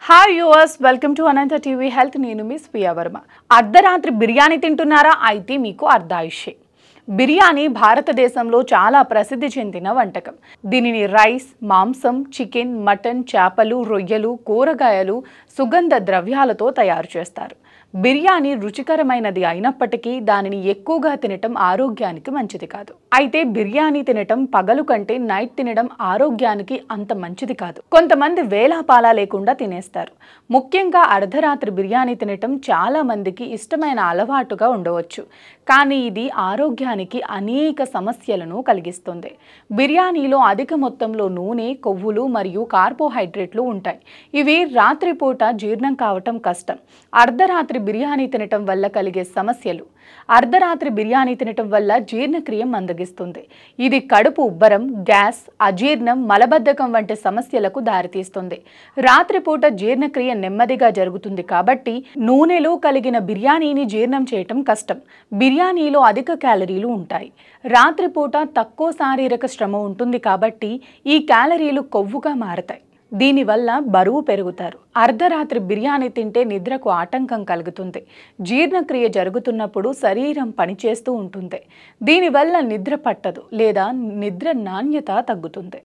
Hi yours, welcome to Anantha TV health. నేను miss Priya Varma. అర్ధరాత్రి బిర్యానీ తింటున్నారా? అయితే మీకు అర్ధాయుషే. బిర్యానీ భారతదేశంలో చాలా ప్రసిద్ధి చెందిన వంటకం. దీనిని రైస్, మాంసం, చికెన్, మటన్, చేపలు, రొయ్యలు, కూరగాయలు, సుగంధ ద్రవ్యాలతో తయారు చేస్తారు. బిర్యానీ రుచికరమైనది అయినప్పటికీ దానిని ఎక్కువగా తినటం ఆరోగ్యానికి మంచిది కాదు. అయితే బిర్యానీ తినటం పగలు కంటే నైట్ తినడం ఆరోగ్యానికి అంత మంచిది కాదు. కొంతమంది వేలాపాలా లేకుండా తినేస్తారు. ముఖ్యంగా అర్ధరాత్రి బిర్యానీ తినటం చాలా మందికి ఇష్టమైన అలవాటుగా ఉండవచ్చు. కానీ ఇది ఆరోగ్యానికి అనేక సమస్యలను కలిగిస్తుంది. బిర్యానీలో అధిక మొత్తంలో నూనె, కొవ్వులు మరియు కార్బోహైడ్రేట్లు ఉంటాయి. ఇవి రాత్రిపూట జీర్ణం కావటం కష్టం. అర్ధరాత్రి బిర్యానీ తినటం వల్ల కలిగే సమస్యలు. అర్ధరాత్రి బిర్యానీ తినటం వల్ల జీర్ణక్రియ మందగిస్తుంది. ఇది కడుపు ఉబ్బరం, గ్యాస్, అజీర్ణం, మలబద్ధకం వంటి సమస్యలకు దారితీస్తుంది. రాత్రిపూట జీర్ణక్రియ నెమ్మదిగా జరుగుతుంది కాబట్టి నూనెలో కలిగిన బిర్యానీని జీర్ణం చేయటం కష్టం. బిర్యానీలో అధిక క్యాలరీలు ఉంటాయి. రాత్రిపూట తక్కువ శారీరక శ్రమ ఉంటుంది కాబట్టి ఈ క్యాలరీలు కొవ్వుగా మారతాయి. దీనివల్ల బరువు పెరుగుతారు. అర్ధరాత్రి బిర్యానీ తింటే నిద్రకు ఆటంకం కలుగుతుంది. జీర్ణక్రియ జరుగుతున్నప్పుడు శరీరం పనిచేస్తూ ఉంటుంది. దీనివల్ల నిద్ర పట్టదు లేదా నిద్ర నాణ్యత తగ్గుతుంది.